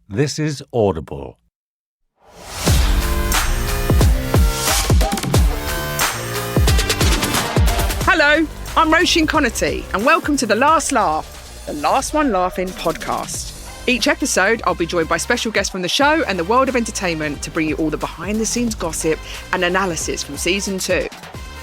This is Audible. Hello, I'm Roisin Conaty, and welcome to The Last Laugh, the Last One Laughing podcast. Each episode, I'll be joined by special guests from the show and the world of entertainment to bring you all the behind-the-scenes gossip and analysis from season 2.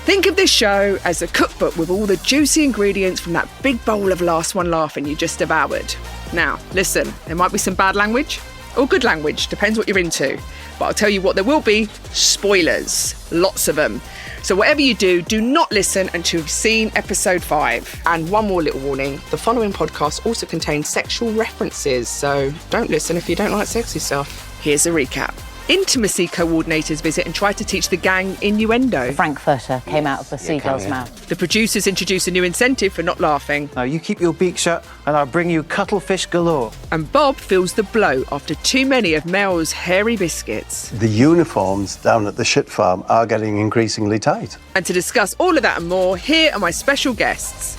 Think of this show as a cookbook with all the juicy ingredients from that big bowl of Last One Laughing you just devoured. Now, listen, there might be some bad language or good language, depends what you're into. But I'll tell you what there will be, spoilers, lots of them. So whatever you do, do not listen until you've seen episode 5. And one more little warning, the following podcast also contains sexual references, so don't listen if you don't like sexy stuff. Here's a recap. Intimacy coordinators visit and try to teach the gang innuendo. The Frankfurter came out of the seagull's mouth. The producers introduce a new incentive for not laughing. Now you keep your beak shut and I'll bring you cuttlefish galore. And Bob feels the blow after too many of Mel's hairy biscuits. The uniforms down at the shit farm are getting increasingly tight. And to discuss all of that and more, here are my special guests.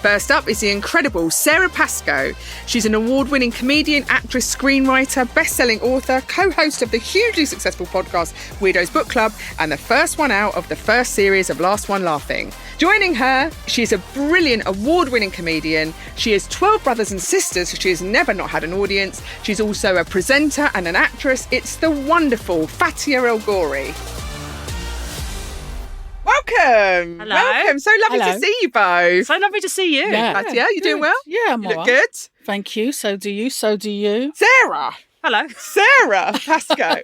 First up is the incredible Sara Pascoe. She's an award-winning comedian, actress, screenwriter, best-selling author, co-host of the hugely successful podcast Weirdos Book Club, and the first one out of the first series of Last One Laughing. Joining her, she's a brilliant award-winning comedian. She has 12 brothers and sisters, so she has never not had an audience. She's also a presenter and an actress. It's the wonderful Fatiha El-Ghorri. Welcome. Hello. Welcome. So lovely to see you both. So lovely to see you. Yeah. Fatiha, you doing well? Yeah, I'm You look all right. good. Thank you. So do you. So do you. Sarah. Hello. Sara Pascoe.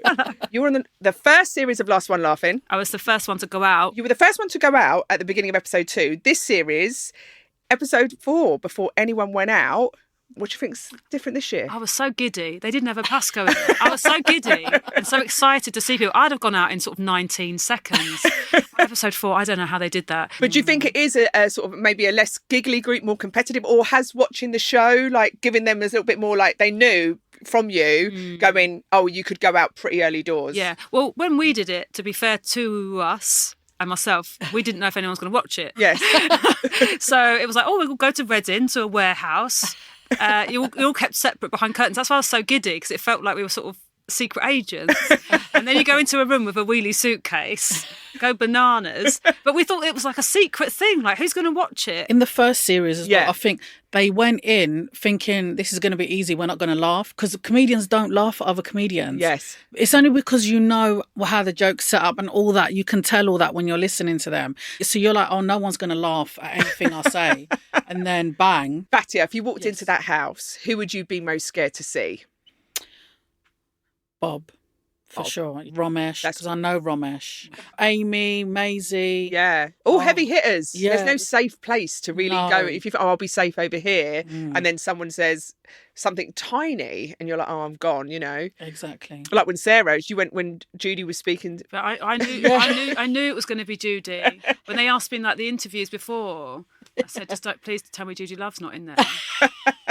You were on the first series of Last One Laughing. I was the first one to go out. You were the first one to go out at the beginning of episode 2. This series, episode 4, before anyone went out. What do you think's different this year? I was so giddy. They didn't have a Pascoe in it. I was so giddy and so excited to see people. I'd have gone out in sort of 19 seconds. Episode 4, I don't know how they did that. But do you think it is a sort of maybe a less giggly group, more competitive, or has watching the show like given them a little bit more like they knew from you going, oh, you could go out pretty early doors? Yeah. Well, when we did it, to be fair to us and myself, we didn't know if anyone was going to watch it. Yes. So it was like, oh, we'll go to Reading to a warehouse. You all kept separate behind curtains. That's why I was so giddy, because it felt like we were sort of secret agents. And then you go into a room with a wheelie suitcase, go bananas. But we thought it was like a secret thing. Like, who's going to watch it? In the first series as Yeah. well, I think they went in thinking this is going to be easy. We're not going to laugh, because comedians don't laugh at other comedians. Yes. It's only because you know how the joke's set up and all that. You can tell all that when you're listening to them. So you're like, oh, no one's going to laugh at anything I say. And then bang. Fatiha, if you walked into that house, who would you be most scared to see? Bob. For sure. Ramesh, That's- because I know Ramesh. Amy, Maisie. Yeah. All heavy hitters. yeah. There's no safe place to really No. go. If you think, oh, I'll be safe over here, and then someone says something tiny and you're like, oh, I'm gone, you know. Exactly. Like when Sarah, you went when Judy was speaking. But I knew it was going to be Judy. When they asked me in like the interviews before, I said, just don't, please tell me Judy Love's not in there.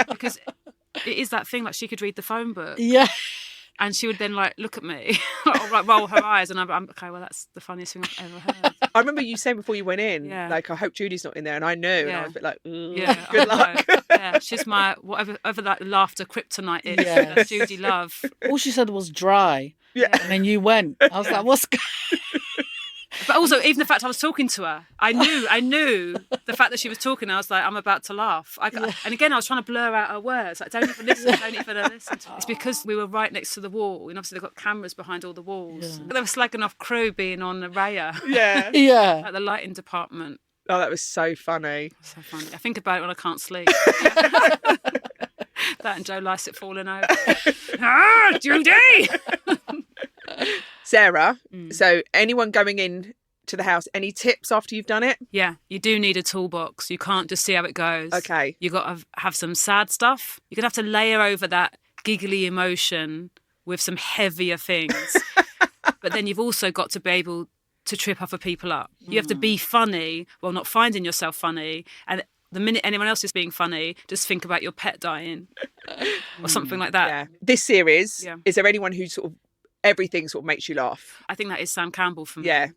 Because it is that thing, like she could read the phone book. Yeah. And she would then like look at me or like roll her eyes, and I'm okay. Well, that's the funniest thing I've ever heard. I remember you saying before you went in, Yeah. like, I hope Judy's not in there, and I knew, and I Yeah. was a bit like, Yeah, good I luck. know. Yeah, she's my whatever that laughter kryptonite is. Yeah. That's Judy Love. All she said was dry. Yeah. And then you went. I was like, what's going But also, even the fact I was talking to her, I knew the fact that she was talking. I was like, I'm about to laugh. And again, I was trying to blur out her words. Like, don't even listen to me. It's because we were right next to the wall, and obviously they've got cameras behind all the walls. Yeah. They were slagging off crew being on the Raya, Yeah. Yeah. like the lighting department. Oh, that was so funny. So funny. I think about it when I can't sleep. That and Joe Lycett falling over. Ah, Judy! Sarah, so anyone going in to the house, any tips after you've done it? Yeah, you do need a toolbox. You can't just see how it goes. Okay. You got to have some sad stuff. You're going to have to layer over that giggly emotion with some heavier things. But then you've also got to be able to trip other people up. You have to be funny while not finding yourself funny. And the minute anyone else is being funny, just think about your pet dying or something like that. Yeah. This series, Yeah. is there anyone who sort of everything sort of makes you laugh? I think that is Sam Campbell for me. Yeah.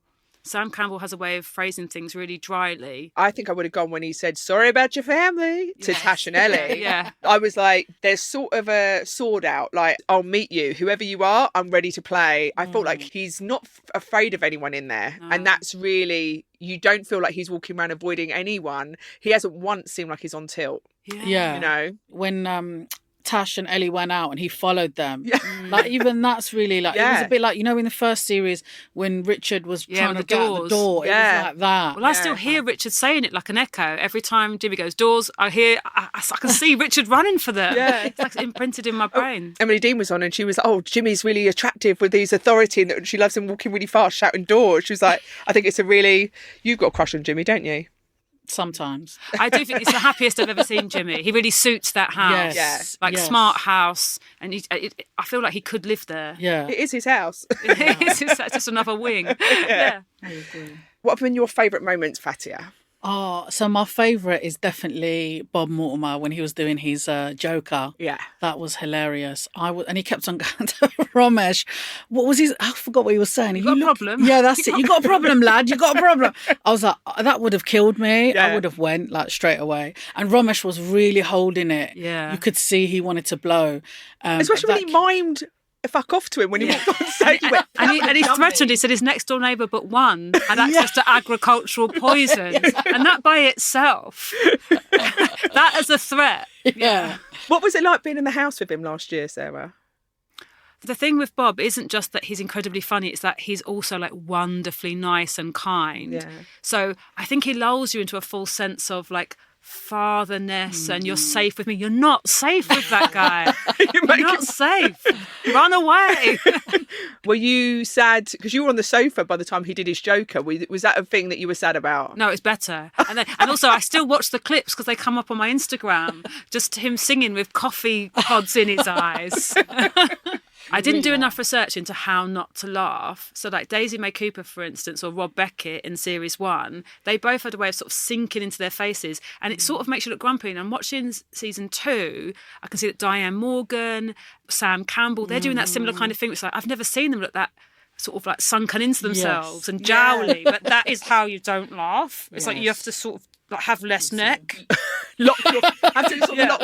Sam Campbell has a way of phrasing things really dryly. I think I would have gone when he said, sorry about your family, to Tash and Ellie. Yeah. I was like, there's sort of a sword out, like, I'll meet you. Whoever you are, I'm ready to play. I felt like he's not afraid of anyone in there. No. And that's really, you don't feel like he's walking around avoiding anyone. He hasn't once seemed like he's on tilt. Yeah. You know? When Tash and Ellie went out and he followed them. Yeah. Like, even that's really like, it was a bit like, you know, in the first series when Richard was trying to get out the door, it was like that. Well, I still hear Richard saying it like an echo. Every time Jimmy goes, doors, I can see Richard running for them. Yeah. It's like imprinted in my brain. Emily Dean was on and she was like, oh, Jimmy's really attractive with his authority and that she loves him walking really fast, shouting doors. She was like, I think it's you've got a crush on Jimmy, don't you? Sometimes. I do think it's the happiest I've ever seen Jimmy. He really suits that house. Yes. Smart house. And I feel like he could live there. Yeah. It is his house. It's just another wing. Yeah. I agree. What have been your favourite moments, Fatiha? Oh, so my favourite is definitely Bob Mortimer when he was doing his Joker. Yeah. That was hilarious. And he kept on going to Ramesh. What was his... I forgot what he was saying. You got a problem? Yeah, that's it. You got a problem, lad. You got a problem. I was like, that would have killed me. Yeah. I would have went like straight away. And Ramesh was really holding it. Yeah. You could see he wanted to blow. Especially when he mimed fuck off to him when he walked on stage. And he threatened, he said his next door neighbour but one had access to agricultural poisons. And that by itself, that as a threat. Yeah. What was it like being in the house with him last year, Sarah? The thing with Bob isn't just that he's incredibly funny, it's that he's also like wonderfully nice and kind. Yeah. So I think he lulls you into a false sense of like fatherness and you're safe with me. You're not safe with that guy. You're not safe. Run away. Were you sad because you were on the sofa by the time he did his Joker? Was that a thing that you were sad about? No, it's better. And also I still watch the clips because they come up on my Instagram, just him singing with coffee pods in his eyes. I didn't do enough research into how not to laugh. So like Daisy May Cooper, for instance, or Rob Beckett in series 1, they both had a way of sort of sinking into their faces and it sort of makes you look grumpy. And I'm watching season 2, I can see that Diane Morgan, Sam Campbell, they're doing that similar kind of thing. It's like, I've never seen them look that sort of like sunken into themselves and jowly, but that is how you don't laugh. It's like you have to sort of like have less neck. Lock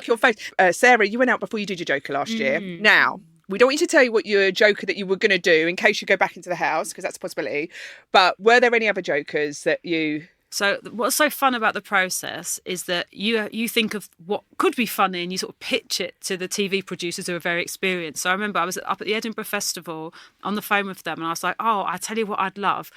your face. Sarah, you went out before you did your Joker last year. Now, we don't want you to tell you what your Joker that you were going to do in case you go back into the house, because that's a possibility. But were there any other Jokers that you... So what's so fun about the process is that you think of what could be funny and you sort of pitch it to the TV producers who are very experienced. So I remember I was up at the Edinburgh Festival on the phone with them and I was like, oh, I tell you what I'd love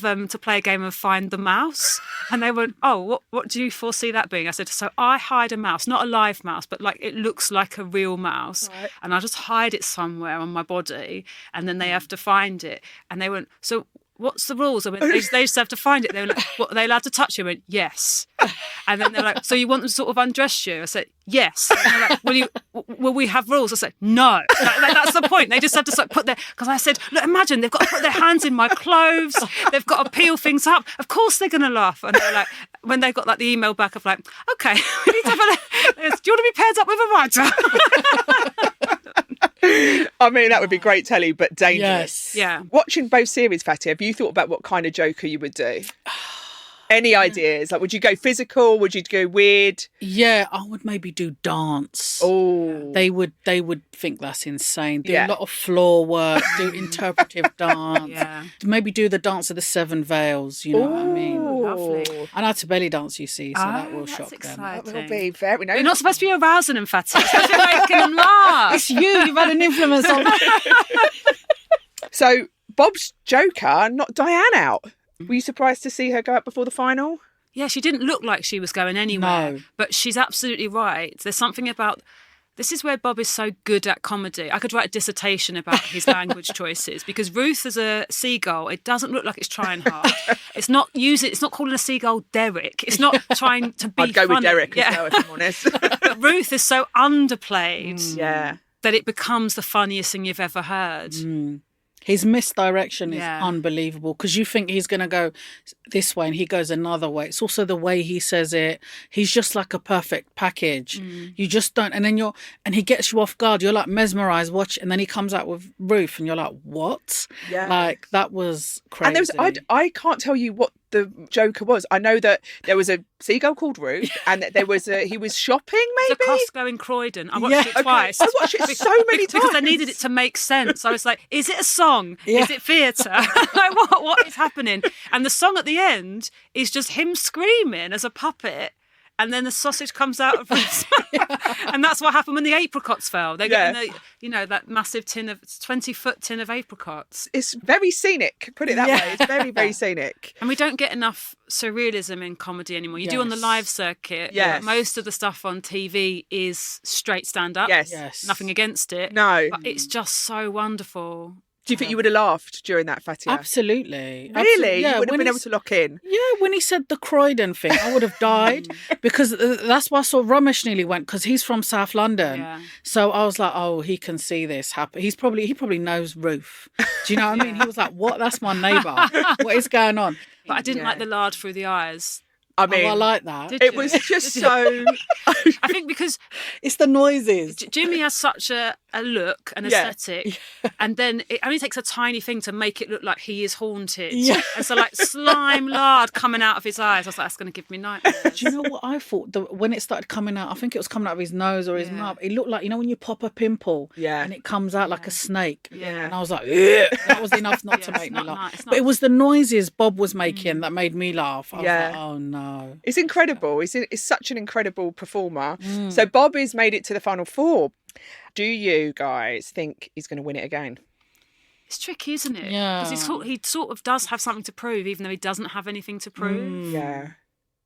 them to play a game of Find the Mouse. And they went, oh, what do you foresee that being? I said, so I hide a mouse, not a live mouse, but like it looks like a real mouse. Right. And I just hide it somewhere on my body and then they have to find it. And they went, so... what's the rules? I went, they just have to find it. They were like, what, are they allowed to touch you? I went, yes. And then they're like, so you want them to sort of undress you? I said, yes. And they're like, will we have rules? I said, no. That's the point. They just have to sort of put their, because I said, look, imagine they've got to put their hands in my clothes. They've got to peel things up. Of course they're going to laugh. And they're like, when they got like the email back of like, okay, we need to have do you want to be paired up with a writer? I mean, that would be great telly, but dangerous. Yes. Yeah. Watching both series, Fatty, have you thought about what kind of Joker you would do? Any ideas? Like, would you go physical? Would you go weird? Yeah, I would maybe do dance. Oh, they would think that's insane. Do a lot of floor work, do interpretive dance. Yeah, maybe do the dance of the 7 veils. You know what I mean? Lovely. I know how to belly dance, you see, so that will shock them. That will be very. You're not supposed to be arousing them, Fatty. You're supposed to be making them laugh. It's you've had an influence on me. So Bob's Joker knocked Diane out. Were you surprised to see her go out before the final? Yeah, she didn't look like she was going anywhere. No. But she's absolutely right. There's something about... This is where Bob is so good at comedy. I could write a dissertation about his language choices because Ruth as a seagull, it doesn't look like it's trying hard. It's not calling a seagull Derek. It's not trying to be I'd go funny. with Derek as well, if I'm honest. But Ruth is so underplayed that it becomes the funniest thing you've ever heard. His misdirection is Yeah. unbelievable because you think he's going to go this way and he goes another way. It's also the way he says it. He's just like a perfect package. You just don't. And then and he gets you off guard. You're like mesmerised, watch. And then he comes out with Ruth and you're like, what? Yeah. Like, that was crazy. And I can't tell you what the Joker was. I know that there was a seagull called Ruth and that he was shopping maybe. The Costco in Croydon. I watched it Okay. twice. I watched it so many times. Because I needed it to make sense. I was like, is it a song? Yeah. Is it theatre? Like, what is happening? And the song at the end is just him screaming as a puppet. And then the sausage comes out of his and that's what happened when the apricots fell. They're getting that massive 20-foot tin of apricots. It's very scenic, put it that way. It's very, very scenic. And we don't get enough surrealism in comedy anymore. You do on the live circuit. Yes. Most of the stuff on TV is straight stand-up. Yes. Nothing against it. No. But it's just so wonderful. Do you think you would have laughed during that, Fatiha? Absolutely. Really? Yeah, you would have when been able he's- to lock in? Yeah, when he said the Croydon thing, I would have died because that's why I saw Ramesh nearly went because he's from South London. Yeah. So I was like, oh, he can see this happen. He probably knows Ruth. Do you know what I mean? He was like, what? That's my neighbour. What is going on? But I didn't like the lard through the eyes. I mean, I like that. Did it you? was just so... I think because It's the noises. Jimmy has such a look, an Yeah. aesthetic, and then it only takes a tiny thing to make it look like he is haunted. Yeah. And so like slime lard coming out of his eyes, I was like, that's going to give me nightmares. Do you know what I thought? When it started coming out, I think it was coming out of his nose or his mouth. It looked like, when you pop a pimple and it comes out like a snake. Yeah. And I was like, ugh. That was enough not to Yeah, make it's me not laugh. nice. It's But not- it was the noises Bob was making that made me laugh. I was Yeah. like, oh no. It's incredible. He's such an incredible performer. So Bob has made it to the final four. Do you guys think he's going to win it again? It's tricky, isn't it? Yeah. Because he sort of does have something to prove, even though he doesn't have anything to prove.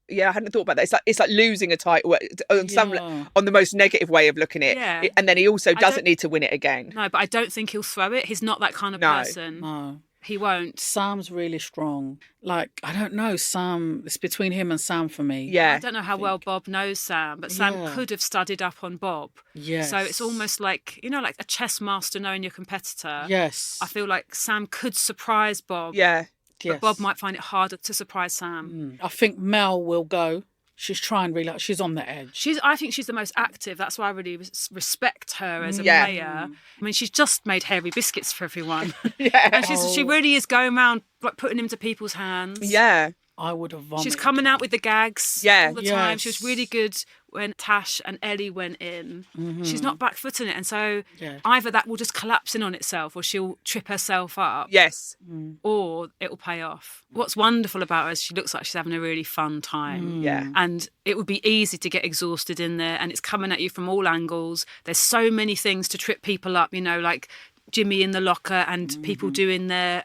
Yeah, I hadn't thought about that. It's like losing a title on on the most negative way of looking at it. Yeah. And then he also doesn't don't- need to win it again. No, but I don't think he'll throw it. He's not that kind of No. person. No. He won't. Sam's really strong. Like, I don't know, Sam, it's between him and Sam for me. I Yeah. don't know how well Bob knows Sam, but Sam Yeah. could have studied up on Bob. Yes. So it's almost like, like a chess master knowing your competitor. Yes. I feel like Sam could surprise Bob. Yeah. But Bob might find it harder to surprise Sam. I think Mel will go. She's trying really hard. She's on the edge. I think she's the most active. That's why I really respect her as a Yeah. player. I mean, she's just made hairy biscuits for everyone. Yeah. And she really is going around like putting them to people's hands. Yeah. I would have vomited. She's coming out with the gags Yeah. all the time. Yes. She was really good when Tash and Ellie went in. She's not back-footing it. And so Yeah. either that will just collapse in on itself or she'll trip herself up Yes. or it'll pay off. What's wonderful about her is she looks like she's having a really fun time. Yeah. And it would be easy to get exhausted in there and it's coming at you from all angles. There's so many things to trip people up, like Jimmy in the locker and people doing their...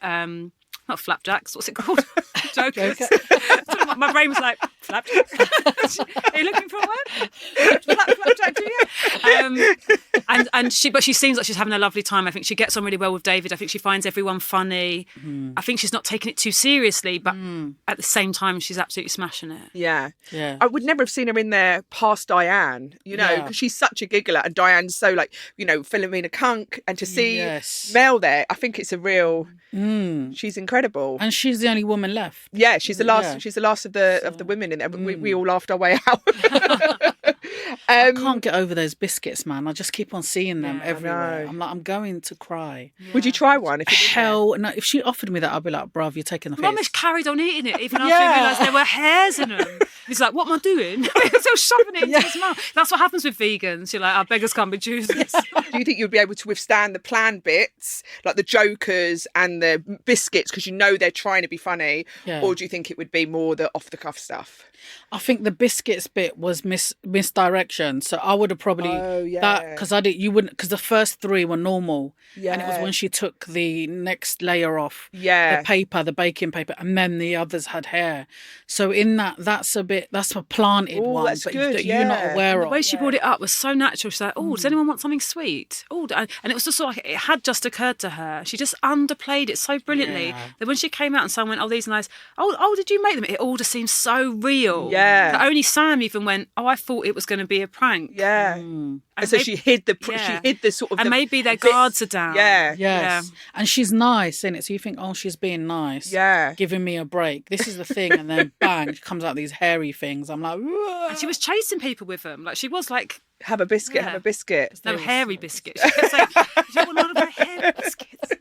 not flapjacks, what's it called? Jokers. My brain was like, flapjack? Are you looking for a word? Flapjack, do you? But she seems like she's having a lovely time. I think she gets on really well with David. I think she finds everyone funny. I think she's not taking it too seriously, but at the same time, she's absolutely smashing it. Yeah. Yeah. I would never have seen her in there past Diane, because she's such a giggler and Diane's so Philomena Kunk, and to see Yes. Mel there, I think it's a real, she's incredible. And she's the only woman left. Yeah, she's the last. Yeah. She's the last of the women in there. We all laughed our way out. I can't get over those biscuits, man. I just keep on seeing them Yeah, I everywhere. know. I'm like, I'm going to cry. Would you try one? If you did Hell no! If she offered me that, I'd be like, bruv, you're taking the piss. Ramesh carried on eating it even after he realised there were hairs in them. He's like, what am I doing? Still shoving it into his mouth. That's what happens with vegans. You're like, beggars can't be choosers. Do you think you'd be able to withstand the planned bits, like the jokers and the biscuits, because they're trying to be funny, Yeah. or do you think it would be more the off-the-cuff stuff? I think the biscuits bit was misdirection, so I would have probably that because you wouldn't because the first three were normal, and it was when she took the next layer off, the baking paper, and then the others had hair. So in that's a planted one, that's but good, you're not aware The of. way she brought it up was so natural. She's like, does anyone want something sweet? And it was just sort of like it had just occurred to her. She just underplayed it so brilliantly that when she came out and someone went, these are nice. Did you make them? It all just seems so real. real. Yeah. That only Sam even went, oh, I thought it was going to be a prank. Yeah. And so she hid the sort of... And maybe their guards are down. Yeah. Yes. And she's nice, innit? So you think, oh, she's being nice. Yeah. Giving me a break. This is the thing. And then bang, she comes out these hairy things. I'm like, whoa. And she was chasing people with them. Like, she was like... Have a biscuit, have a biscuit. No, hairy biscuits. She kept saying, you don't want none of my hairy biscuits.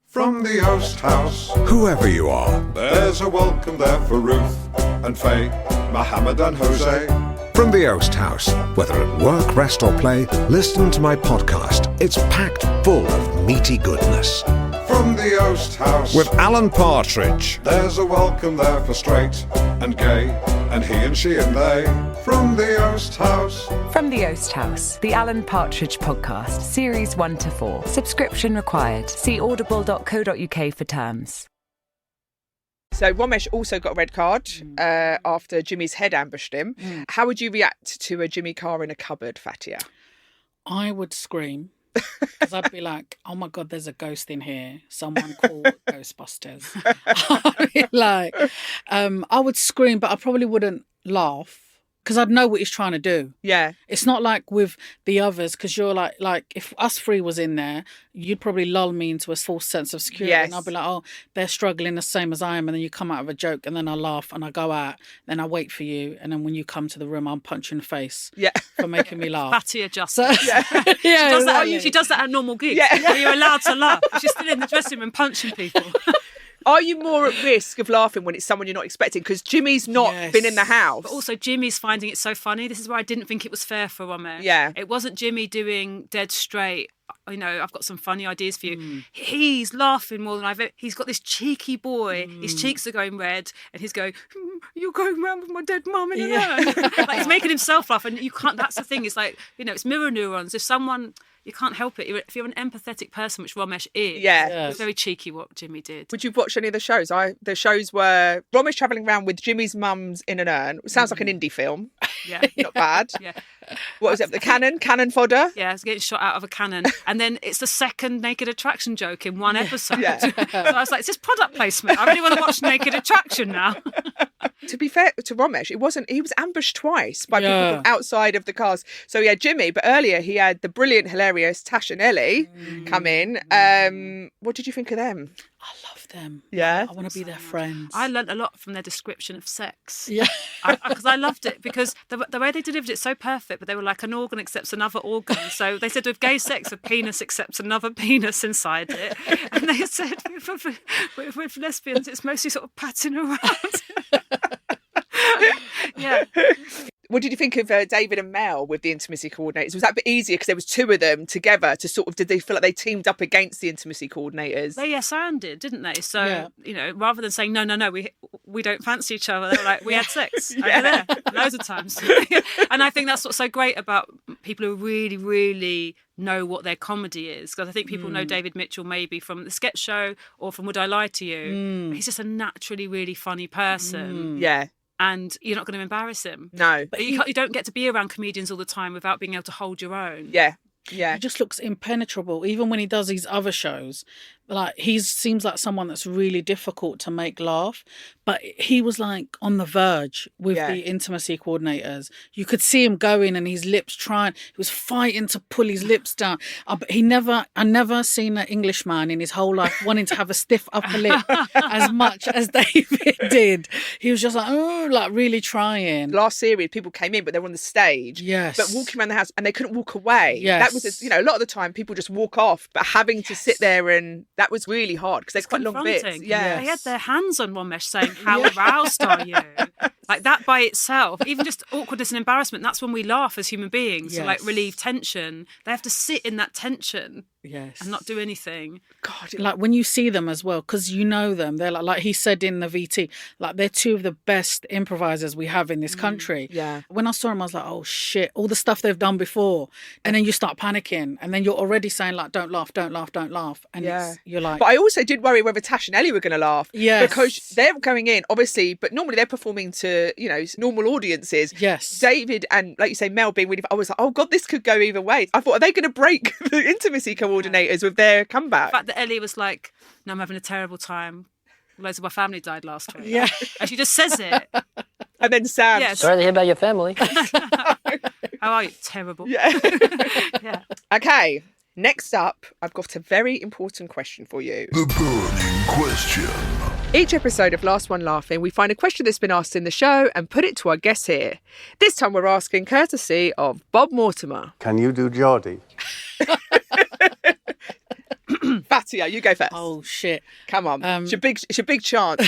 From the Oast House, Whoever you are, there's a welcome there for Ruth and Faye, Mohammed and Jose. from the Oast House, whether at work, rest or play, listen to my podcast. It's packed full of meaty goodness. From the Oast House, With Alan Partridge. there's a welcome there for straight and gay, and he and she and they. From the Oast House. From the Oast House, the Alan Partridge podcast, series 1 to 4. Subscription required. See audible.co.uk for terms. So Romesh also got a red card after Jimmy's head ambushed him. How would you react to a Jimmy Carr in a cupboard, Fatiha? I would scream. Because I'd be like, oh my God, there's a ghost in here. Someone call Ghostbusters. I would scream, but I probably wouldn't laugh. Because I'd know what he's trying to do. Yeah. It's not like with the others, because you're like if us three was in there, you'd probably lull me into a false sense of security. Yes. And I'll be like, oh, they're struggling the same as I am. And then you come out of a joke and then I laugh and I go out. Then I wait for you. And then when you come to the room, I'll punch you in the face for making me laugh. Fatty adjust. So, She does that at normal gigs. Yeah. Where you're allowed to laugh. She's still in the dressing room punching people. Are you more at risk of laughing when it's someone you're not expecting? Because Jimmy's not been in the house. But also Jimmy's finding it so funny. This is where I didn't think it was fair for Romesh. Yeah. It wasn't Jimmy doing dead straight, you know, I've got some funny ideas for you. He's laughing more than I've ever... He's got this cheeky boy. His cheeks are going red and he's going, you're going around with my dead mum in an urn. Like, he's making himself laugh and you can't... That's the thing. It's like, you know, it's mirror neurons. If someone... You can't help it. If you're an empathetic person, which Romesh is, it's very cheeky what Jimmy did. Would you watch any of the shows? The shows were Romesh travelling around with Jimmy's mum's in an urn. It sounds like an indie film. Yeah. Not bad. Yeah. What was it? The cannon fodder? Yeah, it's getting shot out of a cannon. And then it's the second Naked Attraction joke in one episode. Yeah. So I was like, is this product placement? I really want to watch Naked Attraction now. To be fair to Romesh, he was ambushed twice by people from outside of the cast. So he had Jimmy, but earlier he had the brilliant, hilarious Tash and Ellie come in. What did you think of them? I love them. Yeah. I want to be their friends. I learnt a lot from their description of sex. Yeah. Because I loved it because the way they delivered it so perfect, but they were like, an organ accepts another organ. So they said with gay sex, a penis accepts another penis inside it. And they said with lesbians, it's mostly sort of patting around. Yeah. What did you think of David and Mel with the intimacy coordinators? Was that a bit easier because there was two of them together to sort of, did they feel like they teamed up against the intimacy coordinators? They yes-anded, didn't they? So, you know, rather than saying, no, we don't fancy each other, they were like, we had sex over there loads of times. And I think that's what's so great about people who really, really know what their comedy is. Because I think people know David Mitchell maybe from the sketch show or from Would I Lie to You? He's just a naturally really funny person. Yeah. And you're not going to embarrass him. No. But you don't get to be around comedians all the time without being able to hold your own. Yeah. Yeah. He just looks impenetrable. Even when he does these other shows, like he seems like someone that's really difficult to make laugh. But he was like on the verge with the intimacy coordinators. You could see him going and his lips trying. He was fighting to pull his lips down. But I never seen an Englishman in his whole life wanting to have a stiff upper lip as much as David did. He was just like really trying. Last series, people came in, but they were on the stage. Yes. But walking around the house and they couldn't walk away. Yes. That was, a lot of the time people just walk off, but having to sit there and that was really hard because there's quite long bits. Yeah. They had their hands on Romesh saying, how aroused are you? Like that by itself, even just awkwardness and embarrassment, that's when we laugh as human beings to like relieve tension. They have to sit in that tension. Yes. And not do anything. God, like when you see them as well, because you know them, they're like he said in the VT, like they're two of the best improvisers we have in this country. Yeah. When I saw them, I was like, oh shit, all the stuff they've done before. And then you start panicking and then you're already saying like, don't laugh. And you're like... But I also did worry whether Tash and Ellie were going to laugh. Yes. Because they're going in, obviously, but normally they're performing to, normal audiences. Yes. David and, like you say, Mel being really... I was like, oh God, this could go either way. I thought, are they going to break the intimacy coordinators with their comeback? The fact that Ellie was like, no, I'm having a terrible time loads of my family died last week. Yeah. And she just says it. And then Sam. Yes. Sorry to hear about your family. How are you? Terrible. Yeah. Yeah. Okay. Next up, I've got a very important question for you. The burning question. Each episode of Last One Laughing, we find a question that's been asked in the show and put it to our guests here. This time we're asking courtesy of Bob Mortimer. Can you do Geordie? Fatiha, you go first. Oh, shit. Come on. It's your big chance.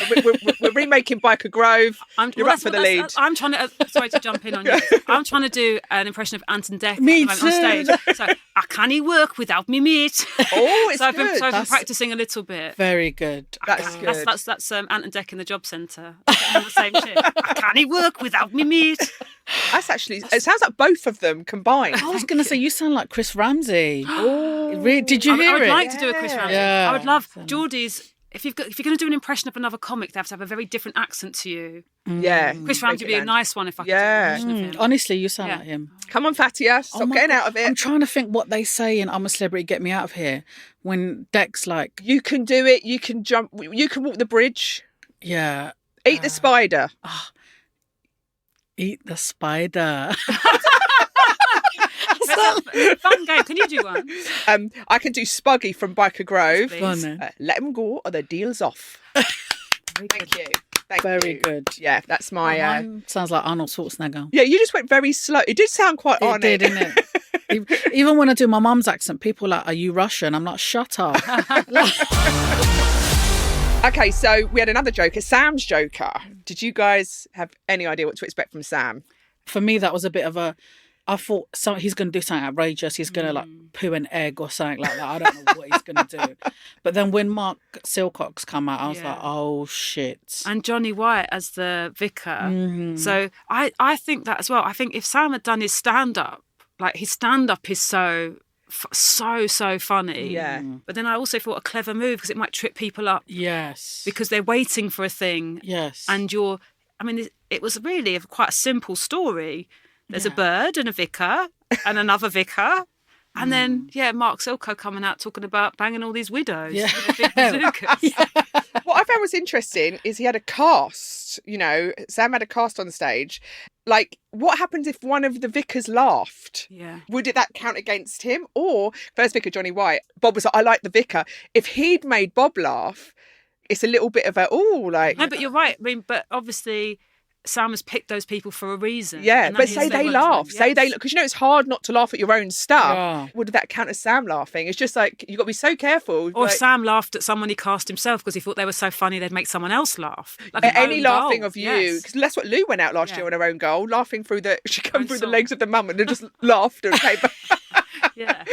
We're remaking Biker Grove. You're up for the lead. I'm trying to... sorry to jump in on you. I'm trying to do an impression of Ant and Dec Me on stage. So, I can't work without me mate. Oh, it's so I've good. been practising a little bit. Very good. That's good. That's Ant and Dec in the job centre. The same shit. I can't work without me mate. That's actually... It sounds like both of them combined. I was going to say, you sound like Chris Ramsey. Did you hear I would it? like to do a Chris Ramsey. Yeah. I would love Geordie's. If you're going to do an impression of another comic, they have to have a very different accent to you. Yeah. Chris Ramsey would be a nice one if I could do an impression of him. Honestly, you sound like him. Come on, Fatiha. Stop getting out of it. I'm trying to think what they say in I'm a Celebrity, Get Me Out of Here. When Dec's like... You can do it. You can jump. You can walk the bridge. Yeah. Eat the spider. Eat the spider. That's a fun game. Can you do one? I can do Spuggy from Biker Grove. Go on then. Let them go or the deal's off. Thank you. Very good. Yeah, that's my... Mine sounds like Arnold Schwarzenegger. Yeah, you just went very slow. It did sound quite on It did, didn't it? Even when I do my mum's accent, people are like, are you Russian? I'm like, shut up. Okay, so we had another Joker, Sam's Joker. Did you guys have any idea what to expect from Sam? For me, that was a bit of a... I thought he's going to do something outrageous. He's going to like poo an egg or something like that. I don't know what he's going to do. But then when Mark Silcox come out, I was like, oh, shit. And Johnny White as the vicar. So I think that as well. I think if Sam had done his stand-up, like his stand-up is so funny. Yeah. But then I also thought a clever move because it might trip people up. Yes. Because they're waiting for a thing. Yes. And it was really quite a simple story. There's a bird and a vicar and another vicar. And then, Mark Silco coming out talking about banging all these widows. Yeah. Big bazookas. What I found was interesting is he had a cast, Sam had a cast on stage. Like, what happens if one of the vicars laughed? Yeah. Would that count against him? Or, first vicar, Johnny White, Bob was like, I like the vicar. If he'd made Bob laugh, it's a little bit of No, but you're right. But obviously... Sam has picked those people for a reason. Yeah, but say they laugh. Say they... Because, it's hard not to laugh at your own stuff. Yeah. Would that count as Sam laughing? It's just like, you've got to be so careful. Or Sam laughed at someone he cast himself because he thought they were so funny they'd make someone else laugh. Like any laughing goal. of you. Because that's what Lou went out last year on her own goal, laughing through she come through the legs of the mum and just laughed and came back. Yeah.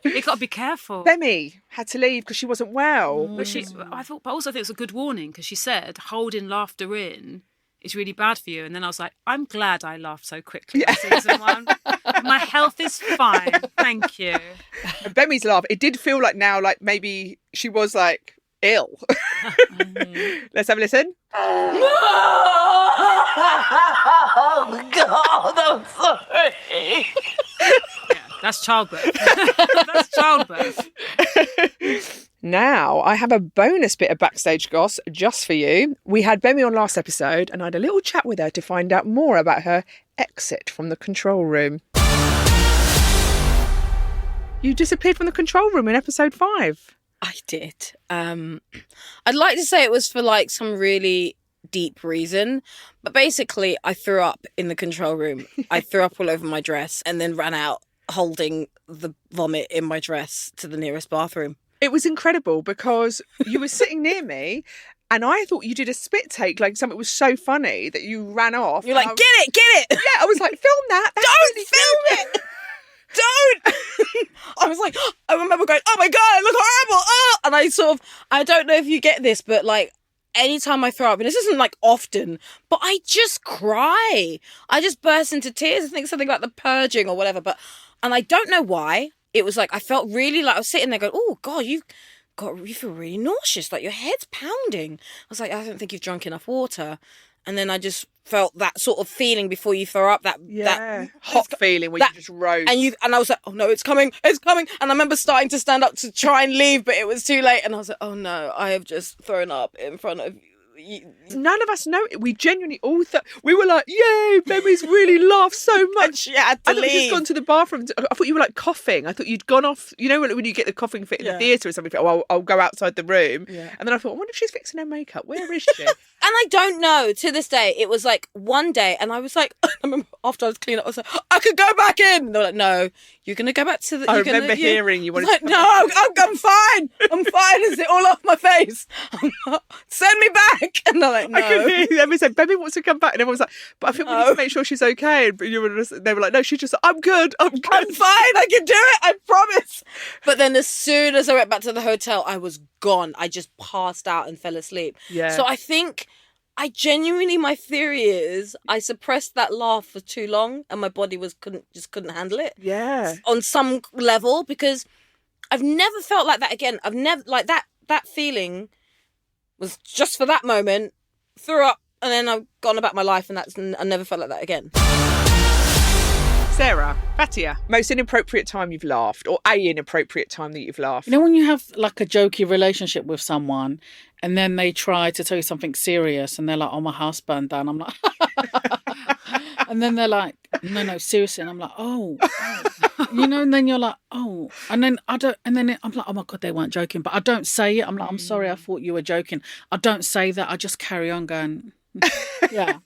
You've got to be careful. Demi had to leave because she wasn't well. But I also think it was a good warning because she said holding laughter in is really bad for you. And then I was like, I'm glad I laughed so quickly in season 1. My health is fine. Thank you. And Bemi's laugh, it did feel like now, like maybe she was like ill. Let's have a listen. Oh, God, I'm sorry. That's childbirth. That's childbirth. Now, I have a bonus bit of backstage goss just for you. We had Bemi on last episode and I had a little chat with her to find out more about her exit from the control room. You disappeared from the control room in episode 5. I did. I'd like to say it was for like some really deep reason, but basically I threw up in the control room. I threw up all over my dress and then ran out holding the vomit in my dress to the nearest bathroom. It was incredible because you were sitting near me and I thought you did a spit take, like something was so funny that you ran off. You're like, get it! Yeah, I was like, film that. That's Don't really film good. it! Don't! I was like, I remember going, oh my God, I look horrible! Oh! And I don't know if you get this, but like, anytime I throw up, and this isn't like often, but I just cry. I just burst into tears. I think something like the purging or whatever, and I don't know why. It was like, I felt really like, I was sitting there going, oh God, you feel really nauseous, like your head's pounding. I was like, I don't think you've drunk enough water. and then I just felt that sort of feeling before you throw up, that hot feeling where you just rose. And I was like, oh no, it's coming. And I remember starting to stand up to try and leave, but it was too late. And I was like, oh no, I have just thrown up in front of you. None of us know it. We genuinely all thought, we were like, yay, Bemmy's really laughed so much. She had to I thought leave. she'd gone to the bathroom. I thought you were like coughing. I thought you'd gone off, you know, when you get the coughing fit in the theatre or something, I'll go outside the room. Yeah. And then I thought, I wonder if she's fixing her makeup. Where is she? And I don't know, to this day, it was like one day, and I was like, I remember after I was cleaning up, I was like, I could go back in. And they were like, no, you're going to go back to the... I remember hearing you wanted like, no, I'm fine. I'm fine. Is it all off my face? Send me back. And they're like, no. I could hear them say, Bemmy wants to come back. And everyone was like, but I think we need to make sure she's okay. And they were like, no, she's just like, I'm good. I'm fine. I can do it. I promise. But then as soon as I went back to the hotel, I was gone. I just passed out and fell asleep. Yeah. So I think... my theory is I suppressed that laugh for too long and my body couldn't handle it. Yeah. On some level, because I've never felt like that again. I've never, like that feeling was just for that moment, threw up, and then I've gone about my life, and I never felt like that again. Sarah, Fatiha, most inappropriate time you've laughed, or a inappropriate time that you've laughed? You know when you have like a jokey relationship with someone and then they try to tell you something serious and they're like, oh, my house burned down. I'm like, and then they're like, no, seriously. And I'm like, oh. You know, and then you're like, oh. And then I'm like, oh my God, they weren't joking. But I don't say it. I'm like, I'm sorry, I thought you were joking. I don't say that. I just carry on going, yeah.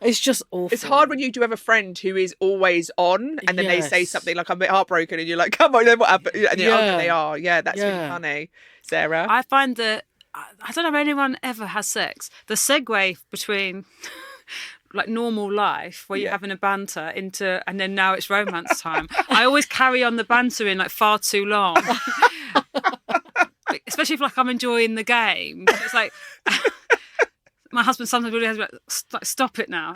It's just awful. It's hard when you do have a friend who is always on and then they say something like, I'm a bit heartbroken, and you're like, come on, then what happened? And you're like, oh, they are. Yeah, that's really funny. Sarah? I find that, I don't know if anyone ever has sex. The segue between like normal life where you're having a banter into, and then now it's romance time. I always carry on the banter in like far too long. Especially if like I'm enjoying the game. It's like... My husband sometimes really has to like, stop it now.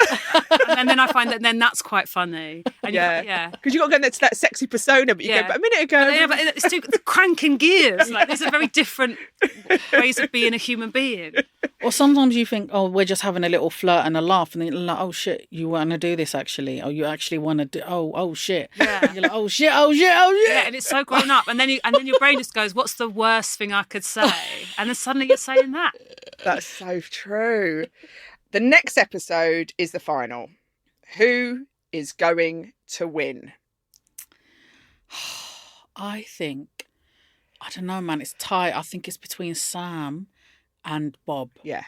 And then I find that then that's quite funny. And because you got to go to that sexy persona, but you go, but a minute ago. But it's too cranking gears. Like, these are very different ways of being a human being. Or sometimes you think, oh, we're just having a little flirt and a laugh, and then you're like, oh shit, you want to do this actually? Or you actually want to do, oh shit. Yeah. And you're like, oh shit. Yeah, and it's so grown up. And then your brain just goes, what's the worst thing I could say? And then suddenly you're saying that. That's so true. The next episode is the final. Who is going to win? I don't know, man. It's tight. I think it's between Sam and Bob. Yeah.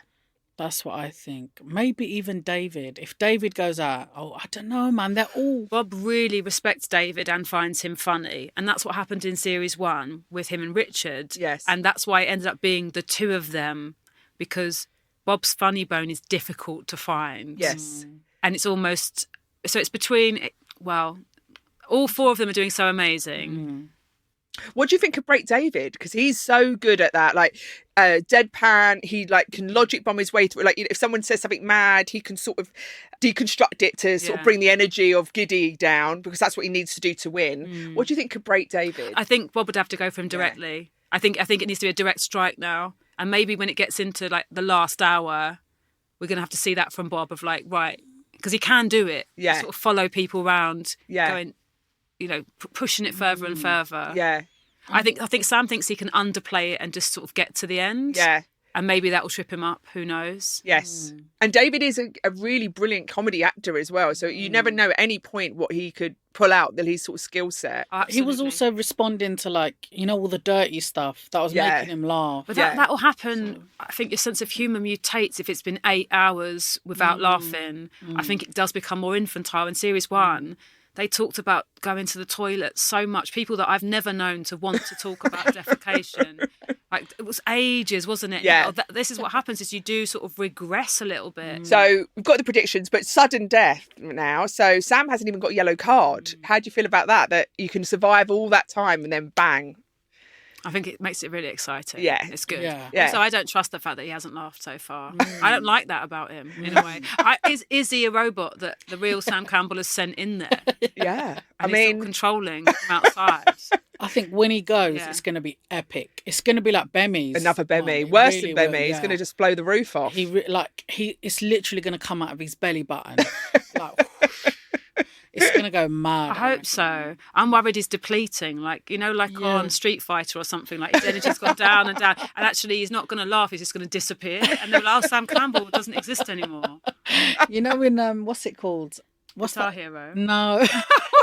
That's what I think. Maybe even David. If David goes out, I don't know, man. They're all... Bob really respects David and finds him funny. And that's what happened in series 1 with him and Richard. Yes. And that's why it ended up being the two of them, because Bob's funny bone is difficult to find. Yes. And it's almost... So it's between... Well, all four of them are doing so amazing. What do you think of Break David? Because he's so good at that. Like, deadpan, he like can logic bomb his way through. Like, if someone says something mad, he can sort of deconstruct it to sort of bring the energy of Giddy down, because that's what he needs to do to win. What do you think could break David? I think Bob would have to go for him directly. I think it needs to be a direct strike now. And maybe when it gets into like the last hour, we're going to have to see that from Bob of like, right, because he can do it. Yeah. Sort of follow people around, going, you know, pushing it further and further. Yeah. I think Sam thinks he can underplay it and just sort of get to the end. Yeah. And maybe that will trip him up. Who knows? Yes. And David is a really brilliant comedy actor as well. So you never know at any point what he could pull out, that his sort of skill set. Absolutely. He was also responding to, like, you know, all the dirty stuff that was making him laugh. But that will happen. I think your sense of humour mutates if it's been 8 hours without laughing. I think it does become more infantile. In series 1, they talked about going to the toilet so much. People that I've never known to want to talk about defecation. Like, it was ages, wasn't it? Yeah. This is what happens, is you do sort of regress a little bit. So we've got the predictions, but sudden death now. So Sam hasn't even got a yellow card. How do you feel about that? That you can survive all that time and then bang. I think it makes it really exciting. Yeah. It's good. Yeah. So I don't trust the fact that he hasn't laughed so far. I don't like that about him, in a way. Is he a robot that the real Sam Campbell has sent in there? Yeah. And he's sort of controlling from outside. I think when he goes, it's going to be epic. It's going to be like Bemmy's. Another Bemmy. Worse really than Bemmy. will, He's going to just blow the roof off. It's literally going to come out of his belly button. Like, it's going to go mad. I hope so. I'm worried he's depleting, like on Street Fighter or something. Like his energy's gone down and down, and actually he's not going to laugh. He's just going to disappear. And they're like, Sam Campbell doesn't exist anymore. You know, in what's it called? What's Guitar that? Hero? No.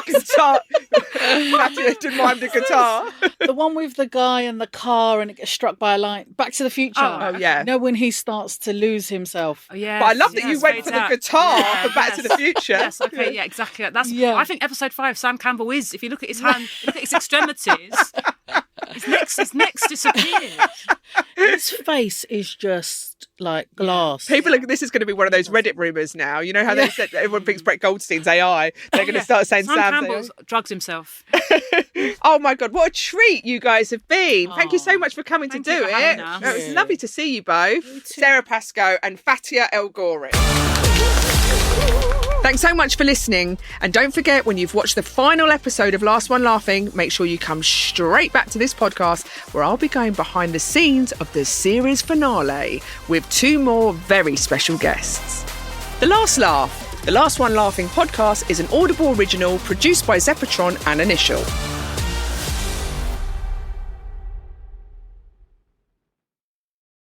Guitar. Fatiha didn't mind the guitar. The one with the guy and the car and it gets struck by a line. Back to the Future. Oh yeah. You know, when he starts to lose himself. Oh, yeah. But I love that you went for the guitar for Back to the Future. Yes, okay, yeah, exactly. I think episode 5, Sam Campbell is, if you look at his hand, look at his extremities, his neck's disappeared. His face is just like glass. This is going to be one of those Reddit rumours now. You know how they said everyone thinks Brett Goldstein's AI. They're going to start saying Sam Campbell's drugged himself. Oh my God, what a treat you guys have been. Thank you so much for coming to do it. It was lovely to see you both. Sara Pascoe and Fatiha El-Ghorri. Thanks so much for listening. And don't forget, when you've watched the final episode of Last One Laughing, make sure you come straight back to this podcast where I'll be going behind the scenes of the series finale with 2 more very special guests. The Last Laugh, the Last One Laughing podcast is an Audible original produced by Zeppotron and Initial.